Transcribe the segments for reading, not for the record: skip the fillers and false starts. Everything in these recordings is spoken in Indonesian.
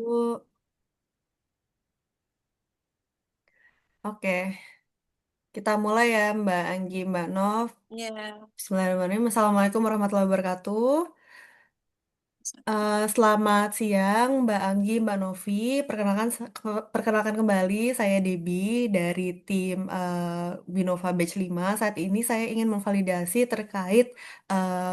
Oke, kita mulai ya Mbak Anggi, Mbak Nov. Ya, Bismillahirrahmanirrahim. Assalamualaikum warahmatullahi wabarakatuh. Selamat siang Mbak Anggi, Mbak Novi. Perkenalkan kembali saya Debbie dari tim Binova Batch 5. Saat ini saya ingin memvalidasi terkait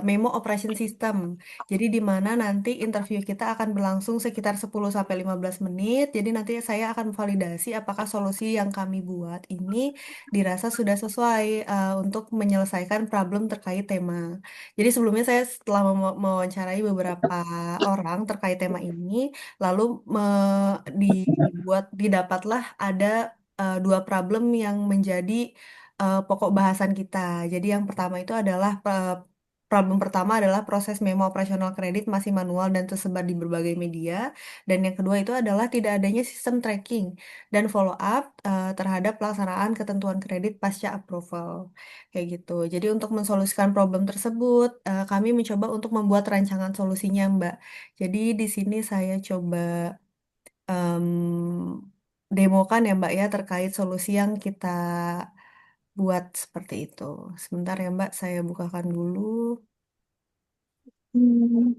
memo operation system. Jadi di mana nanti interview kita akan berlangsung sekitar 10 sampai 15 menit. Jadi nanti saya akan memvalidasi apakah solusi yang kami buat ini dirasa sudah sesuai untuk menyelesaikan problem terkait tema. Jadi sebelumnya saya setelah mewawancarai beberapa orang terkait tema ini, lalu didapatlah ada dua problem yang menjadi pokok bahasan kita. Jadi yang pertama itu adalah problem pertama adalah proses memo operasional kredit masih manual dan tersebar di berbagai media. Dan yang kedua itu adalah tidak adanya sistem tracking dan follow up terhadap pelaksanaan ketentuan kredit pasca approval. Kayak gitu. Jadi untuk mensolusikan problem tersebut, kami mencoba untuk membuat rancangan solusinya, Mbak. Jadi di sini saya coba demokan ya, Mbak ya, terkait solusi yang kita buat seperti itu. Sebentar ya, Mbak, saya bukakan dulu. Hmm.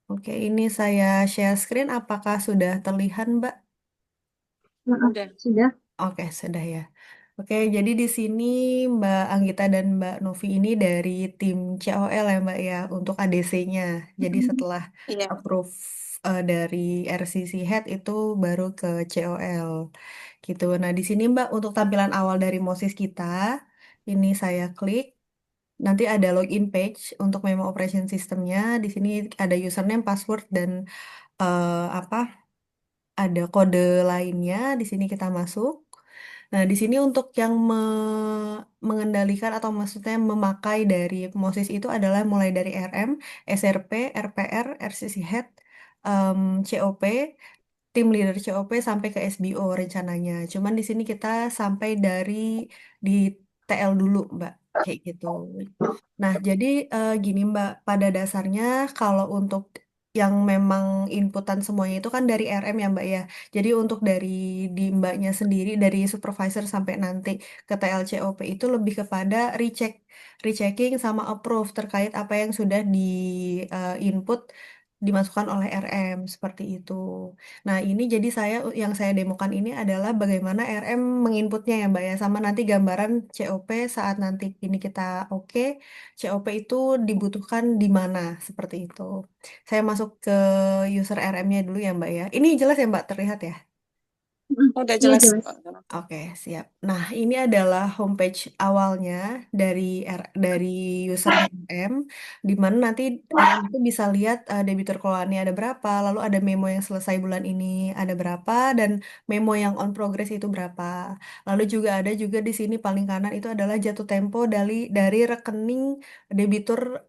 Oke, ini saya share screen. Apakah sudah terlihat, Mbak? Maaf, Udah. sudah. Oke, sudah ya. Oke, jadi di sini Mbak Anggita dan Mbak Novi ini dari tim COL ya Mbak ya untuk ADC-nya. Jadi setelah Iya. approve dari RCC Head itu baru ke COL gitu. Nah, di sini Mbak untuk tampilan awal dari Moses kita, ini saya klik. Nanti ada login page untuk memo operation systemnya. Di sini ada username, password dan apa? Ada kode lainnya. Di sini kita masuk. Nah, di sini untuk yang mengendalikan atau maksudnya memakai dari Moses itu adalah mulai dari RM, SRP, RPR, RCC Head, COP, tim leader COP sampai ke SBO rencananya. Cuman di sini kita sampai di TL dulu, Mbak. Kayak gitu. Nah, jadi gini Mbak, pada dasarnya kalau untuk yang memang inputan semuanya itu kan dari RM ya Mbak ya. Jadi untuk di Mbaknya sendiri, dari supervisor sampai nanti ke TLCOP itu lebih kepada rechecking sama approve terkait apa yang sudah di input dimasukkan oleh RM seperti itu. Nah, ini jadi yang saya demokan ini adalah bagaimana RM menginputnya ya Mbak ya, sama nanti gambaran COP saat nanti ini kita oke. COP itu dibutuhkan di mana seperti itu. Saya masuk ke user RM-nya dulu ya Mbak ya. Ini jelas ya Mbak terlihat ya? Udah Iya, jelas jelas. kok. Oke, siap. Nah, ini adalah homepage awalnya dari dari user RM, di mana nanti RM itu bisa lihat debitur kelolaannya ada berapa, lalu ada memo yang selesai bulan ini ada berapa, dan memo yang on progress itu berapa. Lalu juga di sini paling kanan itu adalah jatuh tempo dari rekening debitur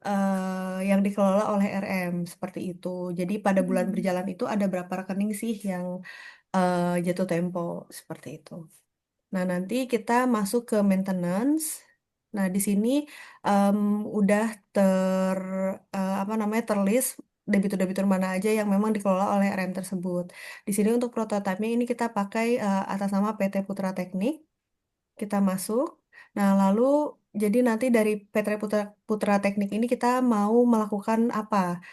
yang dikelola oleh RM seperti itu. Jadi pada bulan berjalan itu ada berapa rekening sih yang jatuh tempo seperti itu. Nah, nanti kita masuk ke maintenance. Nah, di sini em, udah apa namanya terlist debitur-debitur mana aja yang memang dikelola oleh RM tersebut. Di sini untuk prototipenya ini kita pakai atas nama PT Putra Teknik. Kita masuk. Nah, lalu jadi nanti dari Putra Teknik ini kita mau melakukan apa?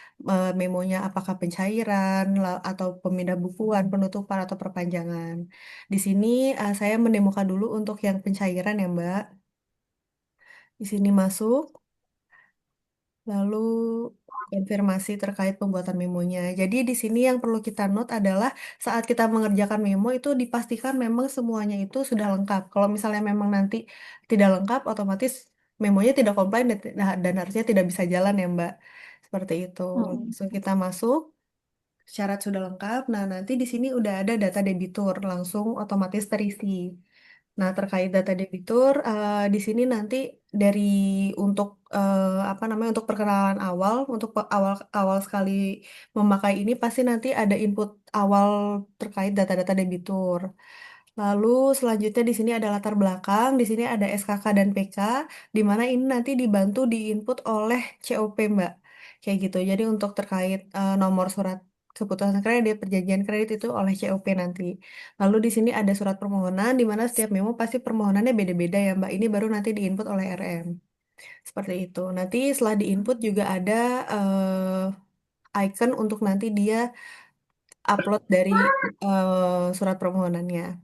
Memonya apakah pencairan atau pemindah bukuan, penutupan atau perpanjangan. Di sini saya mendemokan dulu untuk yang pencairan ya, Mbak. Di sini masuk, lalu konfirmasi terkait pembuatan memonya. Jadi di sini yang perlu kita note adalah saat kita mengerjakan memo itu dipastikan memang semuanya itu sudah lengkap. Kalau misalnya memang nanti tidak lengkap, otomatis memonya tidak komplain dan harusnya tidak bisa jalan ya, Mbak. Seperti itu. Mm-mm. Langsung kita masuk. Syarat sudah lengkap. Nah, nanti di sini udah ada data debitur, langsung otomatis terisi. Nah, terkait data debitur, di sini nanti dari untuk apa namanya untuk perkenalan awal, untuk awal awal sekali memakai ini pasti nanti ada input awal terkait data-data debitur. Lalu selanjutnya di sini ada latar belakang, di sini ada SKK dan PK, di mana ini nanti dibantu diinput oleh COP, Mbak. Kayak gitu. Jadi untuk terkait nomor surat keputusan kredit, perjanjian kredit itu oleh COP nanti. Lalu di sini ada surat permohonan, di mana setiap memo pasti permohonannya beda-beda ya, Mbak. Ini baru nanti diinput oleh RM. Seperti itu. Nanti setelah diinput juga ada icon untuk nanti dia upload dari surat permohonannya.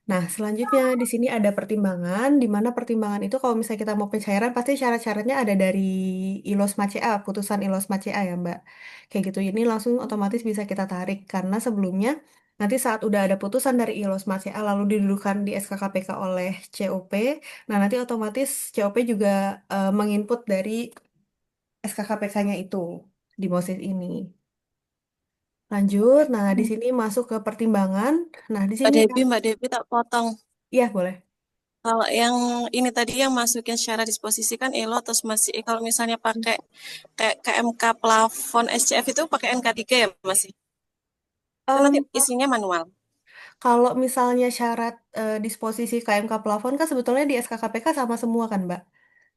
Nah, selanjutnya di sini ada pertimbangan, di mana pertimbangan itu kalau misalnya kita mau pencairan, pasti syarat-syaratnya ada dari ILOS MACA, putusan ILOS MACA ya, Mbak. Kayak gitu, ini langsung otomatis bisa kita tarik, karena sebelumnya, nanti saat udah ada putusan dari ILOS MACA, lalu didudukan di SKKPK oleh COP, nah nanti otomatis COP juga menginput dari SKKPK-nya itu, di MOSIS ini. Lanjut, nah di sini masuk ke pertimbangan, nah di sini, Mbak Devi tak potong. iya boleh. Kalau yang ini tadi yang masukin secara disposisi kan ELO terus masih kalau misalnya pakai kayak KMK plafon SCF itu pakai NK3 ya masih. Itu nanti Em, isinya manual. Kalau misalnya syarat disposisi KMK plafon kan sebetulnya di SKKPK sama semua kan, Mbak?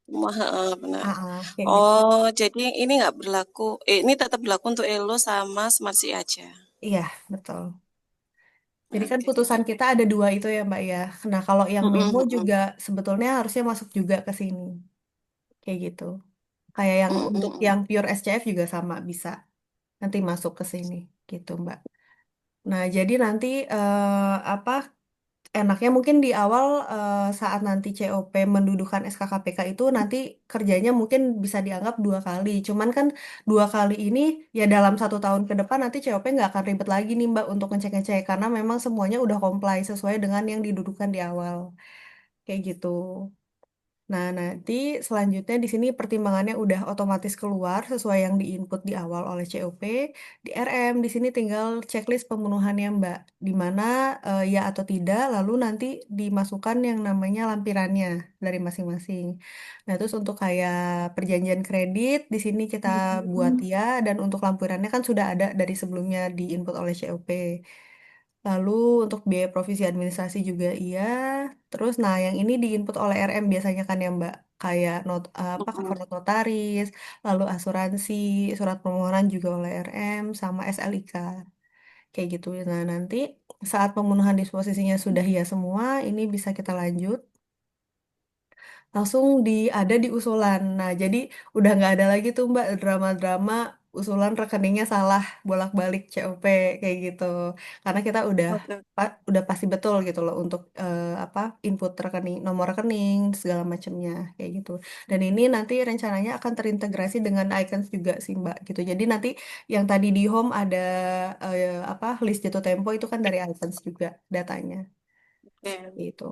Semua benar. Kayak gitu. Oh, jadi ini nggak berlaku. Ini tetap berlaku untuk ELO sama Smart SI aja. Iya, betul. Jadi kan Oke, putusan kita ada dua itu ya, Mbak ya. Nah, kalau yang mm-mm, memo mm-mm, juga sebetulnya harusnya masuk juga ke sini. Kayak gitu. Kayak yang mm-mm, untuk mm-mm. yang pure SCF juga sama bisa nanti masuk ke sini gitu, Mbak. Nah, jadi nanti apa enaknya mungkin di awal saat nanti COP mendudukan SKKPK itu nanti kerjanya mungkin bisa dianggap dua kali. Cuman kan dua kali ini ya dalam 1 tahun ke depan nanti COP nggak akan ribet lagi nih Mbak untuk ngecek-ngecek karena memang semuanya udah comply sesuai dengan yang didudukan di awal. Kayak gitu. Nah, nanti selanjutnya di sini pertimbangannya udah otomatis keluar sesuai yang diinput di awal oleh COP. Di RM di sini tinggal checklist pemenuhannya, Mbak. Di mana ya atau tidak, lalu nanti dimasukkan yang namanya lampirannya dari masing-masing. Nah, terus untuk kayak perjanjian kredit di sini kita buat ya dan untuk lampirannya kan sudah ada dari sebelumnya diinput oleh COP. Lalu untuk biaya provisi administrasi juga iya. Terus nah yang ini diinput oleh RM biasanya kan ya Mbak. Kayak apa cover Mm-mm. note notaris, lalu asuransi, surat permohonan juga oleh RM sama SLIK. Kayak gitu. Nah, nanti saat pemenuhan disposisinya sudah ya semua, ini bisa kita lanjut langsung ada di usulan. Nah, jadi udah nggak ada lagi tuh Mbak drama-drama usulan rekeningnya salah bolak-balik COP kayak gitu. Karena kita udah Oke. udah pasti betul gitu loh untuk apa input rekening, nomor rekening segala macamnya kayak gitu. Dan ini nanti rencananya akan terintegrasi dengan Icons juga sih Mbak gitu. Jadi nanti yang tadi di home ada apa list jatuh tempo itu kan dari Icons juga datanya Oke. gitu.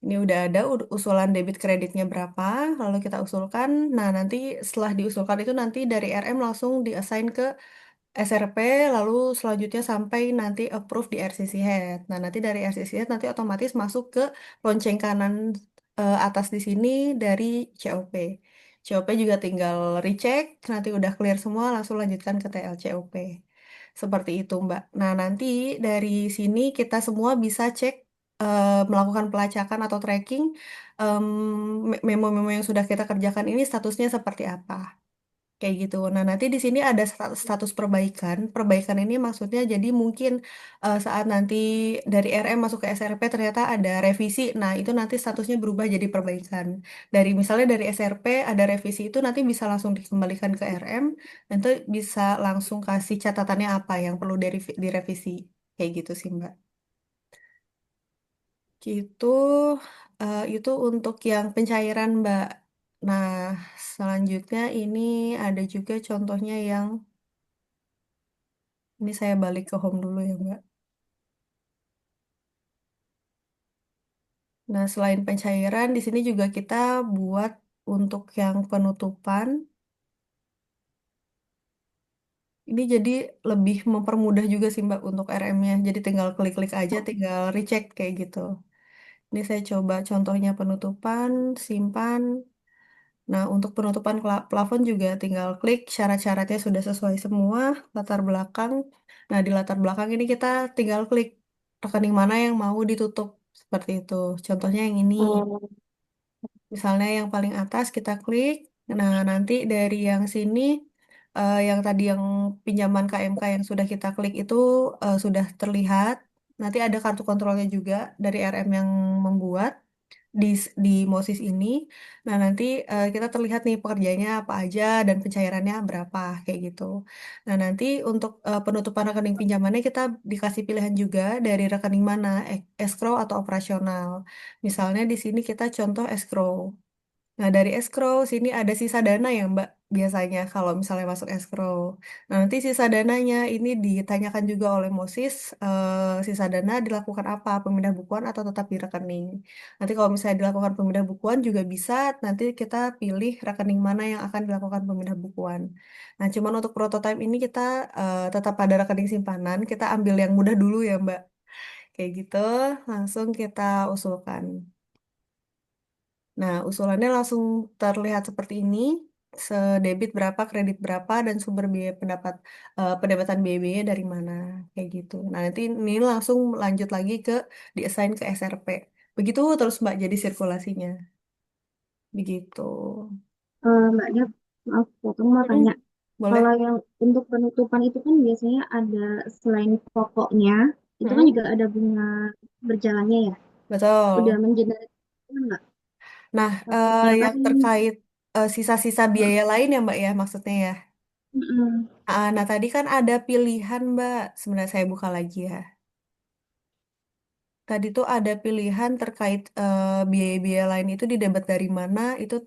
Ini udah ada usulan debit kreditnya berapa, lalu kita usulkan. Nah, nanti setelah diusulkan itu nanti dari RM langsung diassign ke SRP, lalu selanjutnya sampai nanti approve di RCC Head. Nah, nanti dari RCC Head nanti otomatis masuk ke lonceng kanan atas di sini dari COP. COP juga tinggal recheck, nanti udah clear semua, langsung lanjutkan ke TLCOP. Seperti itu, Mbak. Nah, nanti dari sini kita semua bisa cek melakukan pelacakan atau tracking em, memo-memo yang sudah kita kerjakan ini statusnya seperti apa. Kayak gitu. Nah, nanti di sini ada status perbaikan. Perbaikan ini maksudnya jadi mungkin saat nanti dari RM masuk ke SRP ternyata ada revisi. Nah, itu nanti statusnya berubah jadi perbaikan. Dari misalnya dari SRP ada revisi itu nanti bisa langsung dikembalikan ke RM. Nanti bisa langsung kasih catatannya apa yang perlu direvisi. Kayak gitu sih, Mbak. Gitu, itu untuk yang pencairan, Mbak. Nah, selanjutnya ini ada juga contohnya yang ini saya balik ke home dulu ya, Mbak. Nah, selain pencairan, di sini juga kita buat untuk yang penutupan. Ini jadi lebih mempermudah juga sih, Mbak, untuk RM-nya. Jadi tinggal klik-klik aja, tinggal recheck kayak gitu. Ini saya coba contohnya penutupan, simpan. Nah, untuk penutupan plafon juga tinggal klik syarat-syaratnya sudah sesuai semua, latar belakang. Nah, di latar belakang ini kita tinggal klik. rekening mana yang mau ditutup seperti itu. Contohnya yang ini. Oh, Misalnya yang paling atas kita klik. Nah, nanti dari yang sini yang tadi yang pinjaman KMK yang sudah kita klik itu sudah terlihat. Nanti ada kartu kontrolnya juga dari RM yang membuat di Mosis ini. Nah, nanti kita terlihat nih pekerjaannya apa aja dan pencairannya berapa kayak gitu. Nah, nanti untuk penutupan rekening pinjamannya kita dikasih pilihan juga dari rekening mana, escrow atau operasional. Misalnya di sini kita contoh escrow. Nah, dari escrow sini ada sisa dana ya, Mbak, biasanya kalau misalnya masuk escrow. Nah, nanti sisa dananya ini ditanyakan juga oleh Mosis, sisa dana dilakukan apa, pemindah bukuan atau tetap di rekening. Nanti kalau misalnya dilakukan pemindah bukuan juga bisa, nanti kita pilih rekening mana yang akan dilakukan pemindah bukuan. Nah, cuman untuk prototipe ini kita tetap pada rekening simpanan, kita ambil yang mudah dulu ya, Mbak. Kayak gitu, langsung kita usulkan. Nah, usulannya langsung terlihat seperti ini. Sedebit berapa, kredit berapa, dan sumber biaya pendapatan biaya dari mana. Kayak gitu. Nah, nanti ini langsung lanjut lagi ke diassign ke SRP. Begitu terus Mbak jadi sirkulasinya. Begitu. Mbak Dia, maaf, potong mau Mm-mm. tanya. Boleh? Kalau yang untuk penutupan itu kan biasanya ada selain pokoknya, itu kan Mm-mm. juga ada bunga berjalannya ya. Udah Betul. mengenerate nggak? Nah, Berapa yang sih? terkait sisa-sisa biaya lain ya Mbak ya maksudnya ya. Mm-mm. Nah, tadi kan ada pilihan Mbak. Sebenarnya saya buka lagi ya. Tadi tuh ada pilihan terkait biaya-biaya lain itu didebat dari mana, itu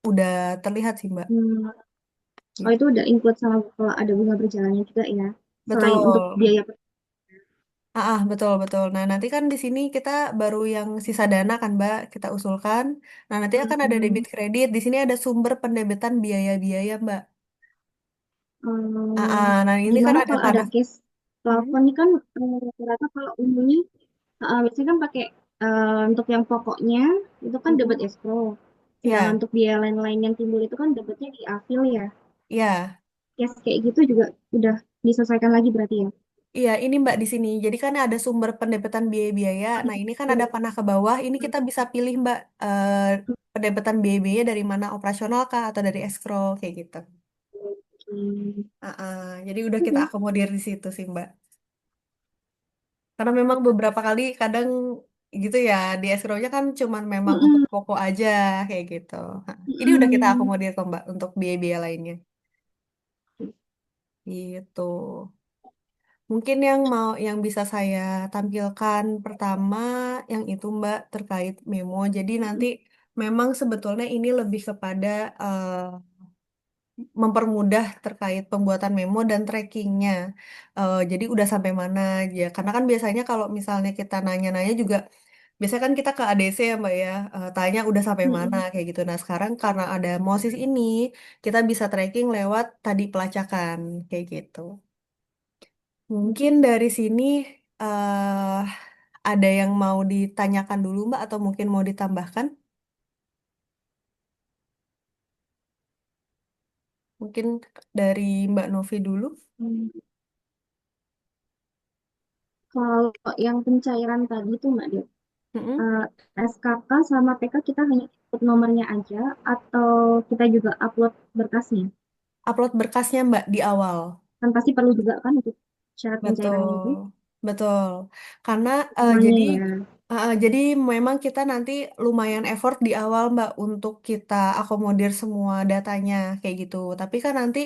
udah terlihat sih, Mbak. Hmm. Oh, Gitu. itu udah include sama kalau ada bunga berjalannya juga ya. Selain untuk Betul. biaya. Betul, betul. Nah, nanti kan di sini kita baru yang sisa dana kan, Mbak, kita usulkan. Nah, nanti akan ada Hmm. debit kredit. Di sini ada sumber pendebitan biaya-biaya, Mbak. Hmm. Nah ini kan Gimana ada kalau ada panah. case Hmm? plafon ini kan rata-rata kalau umumnya biasanya kan pakai untuk yang pokoknya itu kan debit Mm-mm. escrow. Sedangkan Ya, untuk biaya lain-lain yang timbul itu kan debitnya di afil ya. ya. Case kayak gitu juga udah diselesaikan lagi berarti ya. Iya, ini Mbak di sini. Jadi kan ada sumber pendebitan biaya-biaya. Nah, ini kan ada panah ke bawah. Ini kita bisa pilih Mbak pendebitan biaya-biaya dari mana, operasional kah atau dari escrow kayak gitu. Hmm. Jadi udah kita akomodir di situ sih Mbak. Karena memang beberapa kali kadang gitu ya di escrow-nya kan cuman memang untuk Mm-mm. pokok aja kayak gitu. Ini udah kita Mm-mm. akomodir kok Mbak untuk biaya-biaya lainnya. Gitu. Mungkin yang bisa saya tampilkan pertama yang itu Mbak terkait memo. Jadi nanti memang sebetulnya ini lebih kepada mempermudah terkait pembuatan memo dan trackingnya. Jadi udah sampai mana ya? Karena kan biasanya kalau misalnya kita nanya-nanya juga, biasanya kan kita ke ADC ya Mbak ya, tanya udah sampai mana Mm-mm. kayak gitu. Nah sekarang karena ada MOSIS ini, kita bisa tracking lewat tadi pelacakan kayak gitu. Mungkin dari sini eh ada yang mau ditanyakan dulu Mbak atau mungkin mau ditambahkan? Mungkin dari Mbak Novi dulu. Mm. Kalau yang pencairan tadi tuh Mbak Dia, Mm-mm. eh, SKK sama PK kita hanya input nomornya aja atau kita juga upload berkasnya? Upload berkasnya Mbak di awal. Kan pasti perlu juga kan untuk syarat pencairannya Betul, itu betul. Karena semuanya ya. jadi memang kita nanti lumayan effort di awal Mbak untuk kita akomodir semua datanya kayak gitu. Tapi kan nanti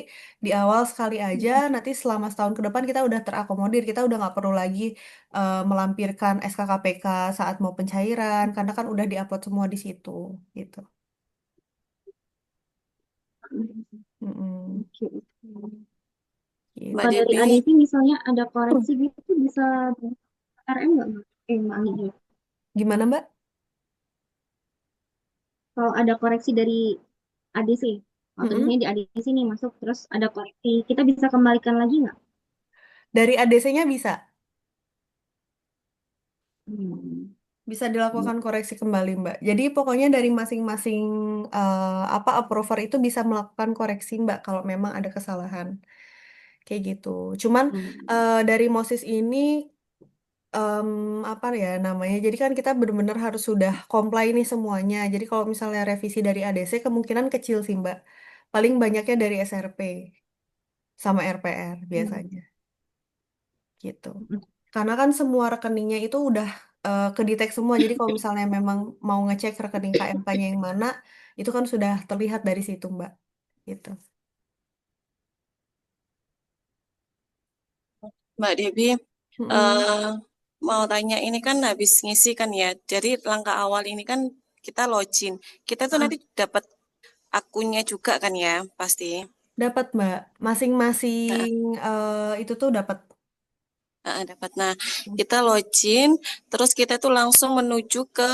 di awal sekali aja, nanti selama setahun ke depan kita udah terakomodir, kita udah nggak perlu lagi melampirkan SKKPK saat mau pencairan, karena kan udah diupload semua di situ gitu. Mm-mm, Oke. gitu. Kalau Mbak dari Jadi ADC misalnya ada koreksi gitu bisa RM nggak Mbak? Mbak Anggi ya. gimana Mbak? Kalau ada koreksi dari ADC, atau Mm-mm. misalnya di ADC nih masuk terus ada koreksi, kita bisa kembalikan lagi nggak? Dari ADC-nya bisa. Hmm. Bisa dilakukan koreksi kembali, Mbak. Jadi pokoknya dari masing-masing apa approver itu bisa melakukan koreksi, Mbak, kalau memang ada kesalahan. Kayak gitu. Cuman Hmm. dari MOSIS ini em, apa ya namanya? Jadi kan kita benar-benar harus sudah comply nih semuanya. Jadi kalau misalnya revisi dari ADC kemungkinan kecil sih Mbak. Paling banyaknya dari SRP sama RPR biasanya gitu. Karena kan semua rekeningnya itu udah kedetek semua. Jadi kalau misalnya memang mau ngecek rekening KMK-nya yang mana, itu kan sudah terlihat dari situ Mbak. Gitu. Mbak Devi, Mm-mm. eh, mau tanya ini kan habis ngisi kan ya. Jadi langkah awal ini kan kita login. Kita tuh Ah, nanti dapat akunnya juga kan ya, pasti. dapat Mbak. Heeh, Masing-masing itu tuh dapat. dapat. Nah, kita login, terus kita tuh langsung menuju ke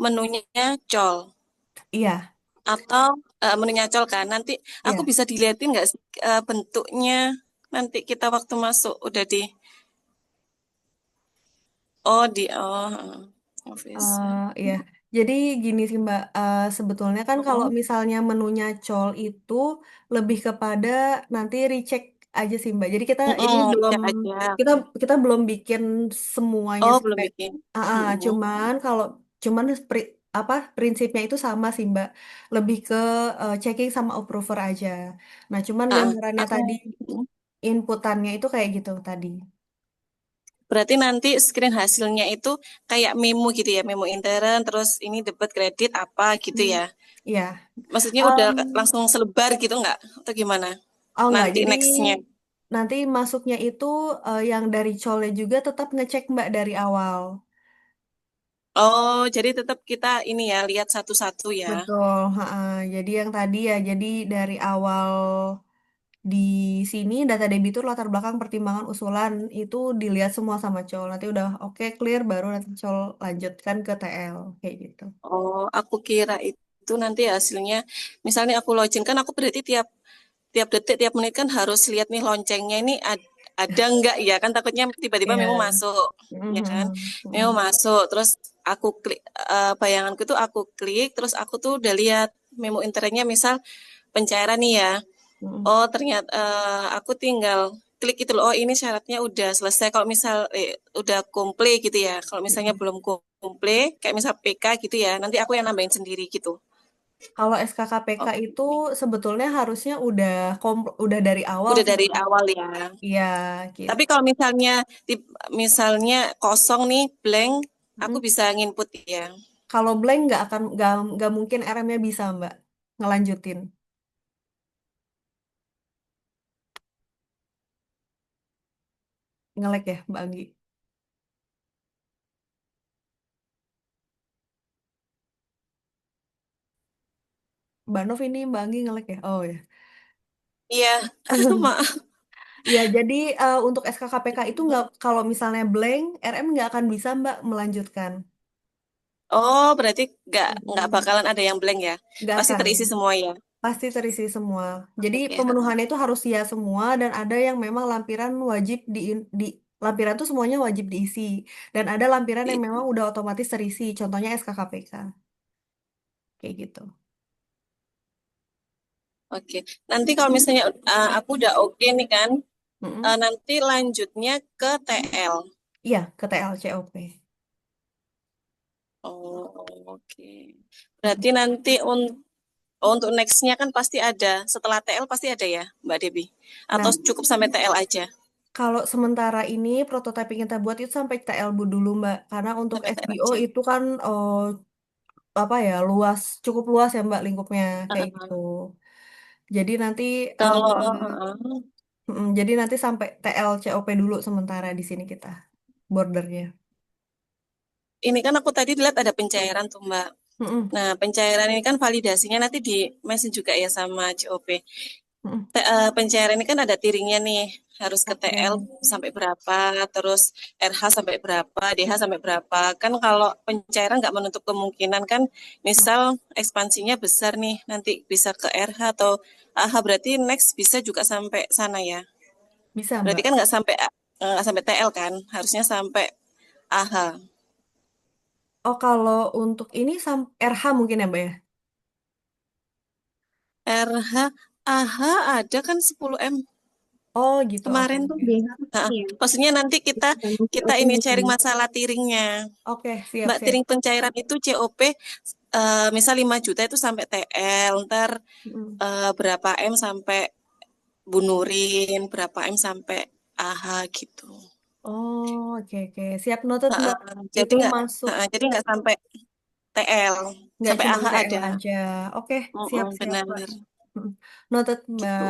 menunya call Iya, atau menunya call kan. Nanti aku iya. bisa dilihatin nggak sih bentuknya nanti kita waktu masuk udah di office. Iya, jadi gini sih Mbak, sebetulnya kan kalau Mm-mm. misalnya menunya col itu lebih kepada nanti recheck aja sih Mbak. Jadi kita ini Mm-mm, belum cek aja. kita Oke. kita belum bikin semuanya Oh, belum sampai, bikin. cuman kalau cuman apa prinsipnya itu sama sih Mbak, lebih ke checking sama approver aja. Nah, cuman Ah, gambarannya aku tadi inputannya itu kayak gitu tadi. berarti nanti screen hasilnya itu kayak memo gitu ya, memo intern, terus ini debit kredit apa gitu Hmm. ya. Iya. Maksudnya udah Em, langsung selebar gitu nggak? Atau gimana? Oh enggak, Nanti jadi nextnya. nanti masuknya itu yang dari Cole juga tetap ngecek Mbak dari awal. Oh, jadi tetap kita ini ya, lihat satu-satu ya. Betul, ha-ha. Jadi yang tadi ya, jadi dari awal di sini data debitur latar belakang pertimbangan usulan itu dilihat semua sama Col. Nanti udah oke clear baru nanti Col lanjutkan ke TL kayak gitu. Oh, aku kira itu nanti hasilnya, misalnya aku login kan aku berarti tiap tiap detik, tiap menit kan harus lihat nih loncengnya ini ada nggak ya kan takutnya tiba-tiba Iya. memo masuk, ya kan? Mhm, Memo mhm, masuk, terus aku klik, bayanganku tuh aku klik, terus aku tuh udah lihat memo internetnya misal pencairan nih ya. mhm, Oh ternyata aku tinggal klik itu loh. Oh ini syaratnya udah selesai. Kalau misal udah komple gitu ya. Kalau misalnya mhm. belum komple, kayak misal PK gitu ya. Nanti aku yang nambahin sendiri gitu. Kalau SKKPK itu Oke. sebetulnya harusnya udah dari awal Udah sih dari Mbak. awal ya. Iya, Tapi gitu. kalau misalnya misalnya kosong nih, blank, aku Mhm. bisa nginput ya. Kalau blank nggak mungkin RM-nya bisa Mbak ngelanjutin. Ngelek ya Mbak Anggi. Mbak Nov ini Mbak Anggi ngelek ya. Oh ya. Iya, maaf. Ya jadi untuk SKKPK itu nggak kalau misalnya blank RM nggak akan bisa Mbak melanjutkan. Oh, berarti nggak Mm. bakalan ada yang blank ya. Nggak Pasti akan. terisi semua ya. Pasti terisi semua. Jadi Oke. pemenuhannya itu harus ya semua dan ada yang memang lampiran wajib di lampiran tuh semuanya wajib diisi dan ada lampiran yang memang udah otomatis terisi. Contohnya SKKPK kayak gitu. Oke, nanti kalau misalnya aku udah oke nih kan, Mm-mm. nanti lanjutnya ke TL. Iya, ke TLCOP. Oh, oke. Berarti nanti untuk nextnya kan pasti ada, setelah TL pasti ada ya, Mbak Debi? Atau Nah, cukup sampai TL aja? kalau sementara ini prototipe yang kita buat itu sampai TLB dulu, Mbak. Karena untuk Sampai TL FBO aja. itu kan apa ya, cukup luas ya, Mbak, lingkupnya kayak gitu. Jadi nanti Kalau jadi nanti sampai TLCOP dulu sementara di sini kita bordernya. ini kan aku tadi lihat ada pencairan tuh, Mbak. Mm-mm. Nah, pencairan ini kan validasinya nanti di mention juga ya sama COP. Mm-mm. Pencairan ini kan ada tiringnya nih, harus ke Oke, TL sampai berapa, terus RH sampai berapa, DH sampai berapa. Kan kalau pencairan nggak menutup kemungkinan kan, misal ekspansinya besar nih, nanti bisa ke RH atau AH, berarti next bisa juga sampai sana ya. bisa, Berarti Mbak. kan nggak sampai TL kan, harusnya sampai AH. Oh, kalau untuk ini RH mungkin ya, Mbak ya? RH, AH ada kan 10M. Oh gitu, oke Kemarin tuh, oke. BH tuh ah, ini ya, maksudnya nanti kita bukan kita COP ini sharing bukan. masalah tiringnya. Oke, siap Mbak, siap. tiring pencairan itu COP misal 5 juta itu sampai TL, ntar Mm. berapa M sampai bunurin, berapa M sampai AH gitu. Oh, oke oke. Siap noted, Mbak. Jadi Itu nggak masuk, jadi nggak sampai TL, nggak sampai cuma AH TL ada. aja. Oke, siap siap, Benar Mbak. Mm. Noted, Mbak gitu.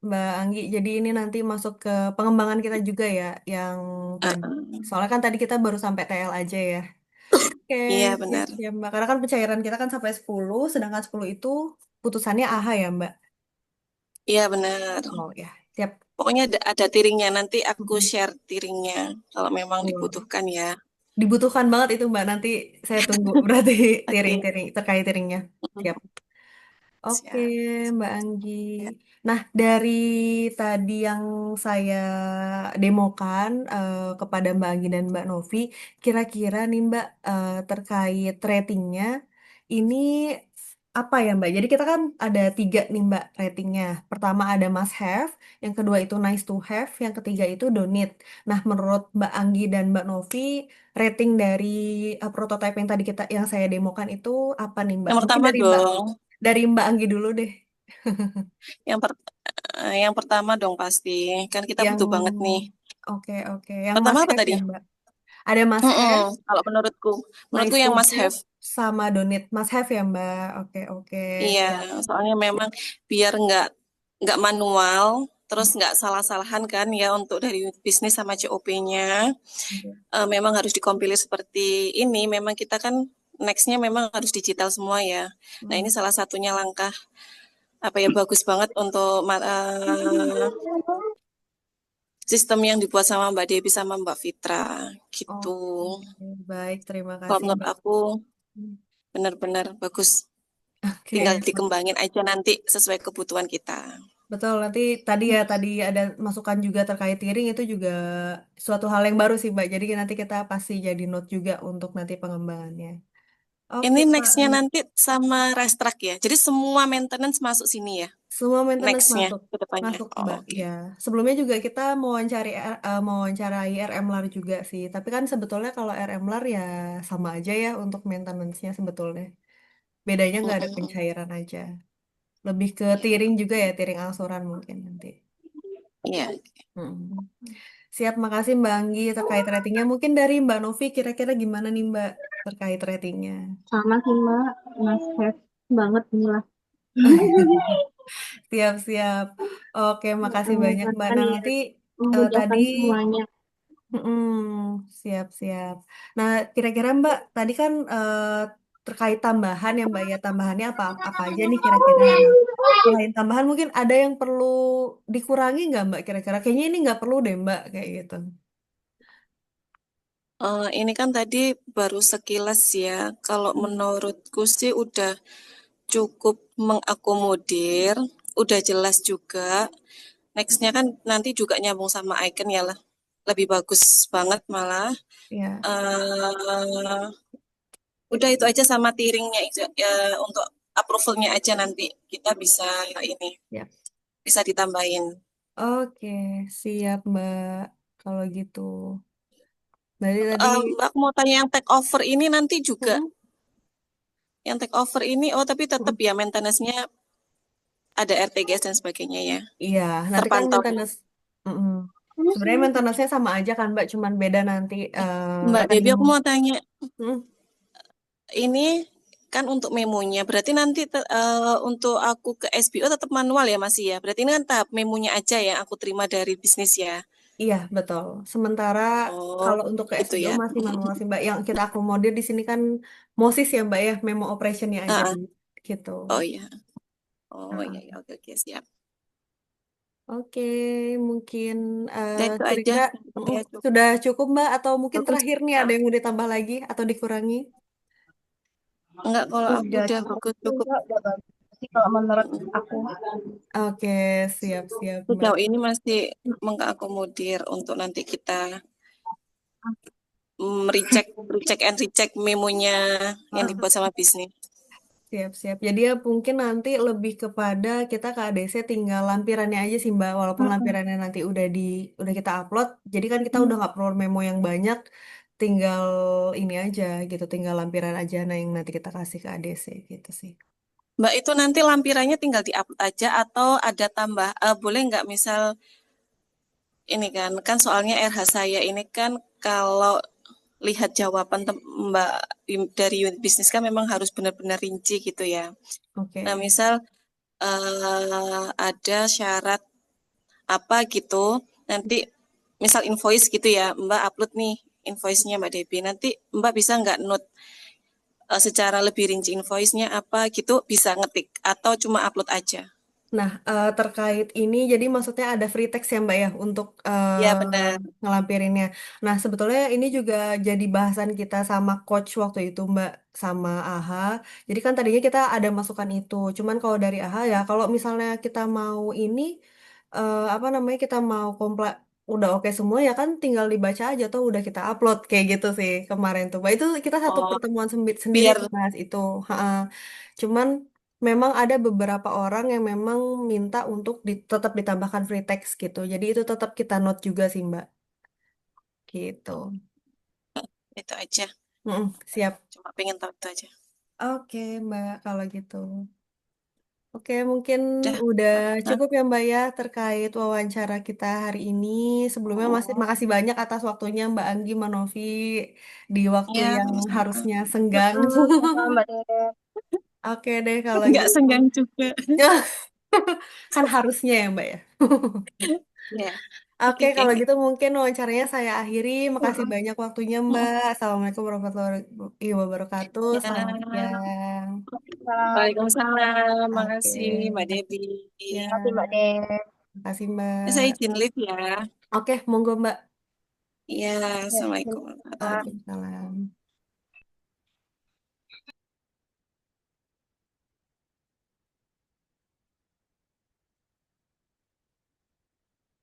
Mbak Anggi. Jadi ini nanti masuk ke pengembangan kita juga ya, yang tadi. Uh, Soalnya kan tadi kita baru sampai TL aja ya. Oke, iya siap benar. siap, Mbak. Karena kan pencairan kita kan sampai 10, sedangkan 10 itu putusannya AH ya, Mbak. Iya benar. Oh ya, siap. Pokoknya ada tiringnya. Nanti aku Mm-mm. share tiringnya kalau memang Betul. dibutuhkan ya. Dibutuhkan banget itu Mbak. Nanti saya tunggu berarti Oke, tiring-tiring terkait tiringnya. Siap. Oke, siap. Mbak Anggi. Nah, dari tadi yang saya demokan kepada Mbak Anggi dan Mbak Novi, kira-kira nih Mbak terkait ratingnya, ini apa ya Mbak? Jadi kita kan ada tiga nih Mbak ratingnya. Pertama ada must have, yang kedua itu nice to have, yang ketiga itu don't need. Nah, menurut Mbak Anggi dan Mbak Novi, rating dari prototipe yang tadi yang saya demokan itu apa nih Mbak? Yang Mungkin pertama dari Mbak dong. Anggi dulu deh. Yang per, yang pertama dong pasti. Kan kita Yang butuh banget nih. oke oke, yang Pertama must apa have tadi? ya Mbak. Ada must have, Kalau menurutku nice to yang must have, have. sama donate. Must have ya Mbak. Oke oke, Iya, siap. soalnya memang biar nggak manual, terus nggak salah-salahan kan ya untuk dari bisnis sama COP-nya. Oke. Memang harus dikompilir seperti ini. Memang kita kan nextnya memang harus digital semua ya. Nah ini Hmm. salah satunya langkah apa ya bagus banget untuk sistem yang dibuat sama Mbak Devi sama Mbak Fitra gitu. Oke, baik. Terima Kalau kasih menurut Mbak. aku Hmm. benar-benar bagus. Tinggal Oke, dikembangin aja nanti sesuai kebutuhan kita. betul. Nanti tadi ada masukan juga terkait tiring itu juga suatu hal yang baru sih Mbak. Jadi nanti kita pasti jadi note juga untuk nanti pengembangannya. Oke Ini Mbak. nextnya nanti sama restrak ya. Jadi semua maintenance masuk sini ya. Semua maintenance Nextnya masuk, ke depannya. masuk Oh, Mbak. oke. Ya, sebelumnya juga kita mewawancarai RM LAR juga sih. Tapi kan sebetulnya kalau RM LAR ya sama aja ya untuk maintenance-nya sebetulnya. Bedanya nggak ada Mm-mm. pencairan aja. Lebih ke Iya, tiring juga ya, tiring angsuran mungkin nanti. iya. Hmm. Siap, makasih Mbak Anggi terkait ratingnya. Mungkin dari Mbak Novi kira-kira gimana nih Mbak terkait ratingnya? Sama sih Mbak, must have banget inilah. Siap-siap. Oke, makasih banyak Mbak. Kan Nah, ya nanti tadi memudahkan semuanya. siap-siap. Nah, kira-kira Mbak, tadi kan terkait tambahan ya Mbak ya, tambahannya apa apa aja nih kira-kira? Nah, selain tambahan mungkin ada yang perlu dikurangi nggak Mbak kira-kira? Kayaknya ini nggak perlu deh Mbak kayak gitu. Ini kan tadi baru sekilas ya. Kalau Hmm. menurutku sih udah cukup mengakomodir, udah jelas juga. Nextnya kan nanti juga nyambung sama icon ya lah. Lebih bagus banget malah. Ya, eh udah itu aja sama tiringnya itu ya, untuk approvalnya aja nanti kita bisa ini ya. bisa ditambahin. Oke, siap Mbak. Kalau gitu. Dari tadi, Aku mau tanya yang take over ini nanti juga mm-mm, yang take over ini tapi tetap mm-mm. ya maintenance-nya ada RTGS dan sebagainya ya. Iya, nanti kan Terpantau ya. maintenance, mm-mm. Sebenarnya maintenance-nya sama aja kan Mbak, cuman beda nanti Mbak Devi rekening. aku mau tanya Mm, ini kan untuk memonya berarti nanti untuk aku ke SBO tetap manual ya masih ya. Berarti ini kan tahap memonya aja yang aku terima dari bisnis ya. iya, betul. Sementara Oh, kalau untuk ke gitu SBO ya. masih manual sih Mbak. Yang kita akomodir di sini kan MOSIS ya Mbak ya, memo operationnya aja Ah, ah. gitu. Oh iya. Oh iya, Heeh. iya. Oke, oke, siap. Oke, mungkin Dan itu aja kira-kira ya cukup. sudah cukup Mbak atau mungkin Bagus. terakhir nih ada Ah, yang mau ditambah lagi atau dikurangi? enggak, kalau aku Udah udah cukup bagus cukup. juga, udah bagus sih kalau menurut Mm. aku. Oke, siap-siap Mbak. Sejauh ini masih mengakomodir untuk nanti kita recheck recheck and recheck memonya yang Heeh. dibuat sama bisnis. Siap-siap. Jadi ya mungkin nanti lebih kepada kita ke ADC tinggal lampirannya aja sih Mbak. Walaupun Mm-mm. lampirannya nanti udah kita upload, jadi kan kita Mm. udah nggak perlu memo yang banyak, tinggal ini aja gitu, tinggal lampiran aja nah yang nanti kita kasih ke ADC gitu sih. Mbak itu nanti lampirannya tinggal di-upload aja atau ada tambah, boleh nggak misal ini kan, kan soalnya RH saya ini kan kalau lihat jawaban Mbak dari unit bisnis kan memang harus benar-benar rinci gitu ya. Nah, Oke. misal ada syarat apa gitu, nanti misal invoice gitu ya, Mbak upload nih invoice-nya Mbak Debi. Nanti Mbak bisa nggak note secara lebih rinci invoice-nya apa gitu, bisa ngetik atau cuma upload aja. Nah, terkait ini, jadi maksudnya ada free text ya Mbak ya untuk Ya benar. ngelampirinnya. Nah, sebetulnya ini juga jadi bahasan kita sama coach waktu itu Mbak, sama AHA. Jadi kan tadinya kita ada masukan itu. Cuman kalau dari AHA ya, kalau misalnya kita mau ini, apa namanya, kita mau udah oke semua ya kan tinggal dibaca aja tuh udah kita upload kayak gitu sih kemarin tuh. Mbak, itu kita satu Oh, pertemuan sendiri biar tuh bahas itu. Ha. Cuman memang ada beberapa orang yang memang minta untuk tetap ditambahkan free text gitu. Jadi itu tetap kita note juga sih Mbak. Gitu. itu aja. Mm-mm, siap. Cuma pengen tahu itu aja. Oke Mbak, kalau gitu. Oke, mungkin Udah. udah Hah? cukup ya Mbak ya terkait wawancara kita hari ini. Sebelumnya masih makasih banyak atas waktunya Mbak Anggi Manovi di waktu Ya, yang sama-sama. harusnya senggang. Sama-sama Mbak Dep. Oke deh kalau Nggak gitu. senggang juga. Kan harusnya ya Mbak ya. Ya, Oke, oke, oke. kalau gitu mungkin wawancaranya saya akhiri. Makasih Mm-mm. banyak waktunya, Mbak. Assalamualaikum warahmatullahi wabarakatuh. Selamat Ya, siang. Salam. Waalaikumsalam. Oke, Makasih, Mbak Devi. ya, Makasih Mbak Dep. makasih, Saya Mbak. izin live ya. Oke, monggo, Mbak. Iya, Ya, Assalamualaikum warahmatullahi wabarakatuh. Waalaikumsalam. Waalaikumsalam.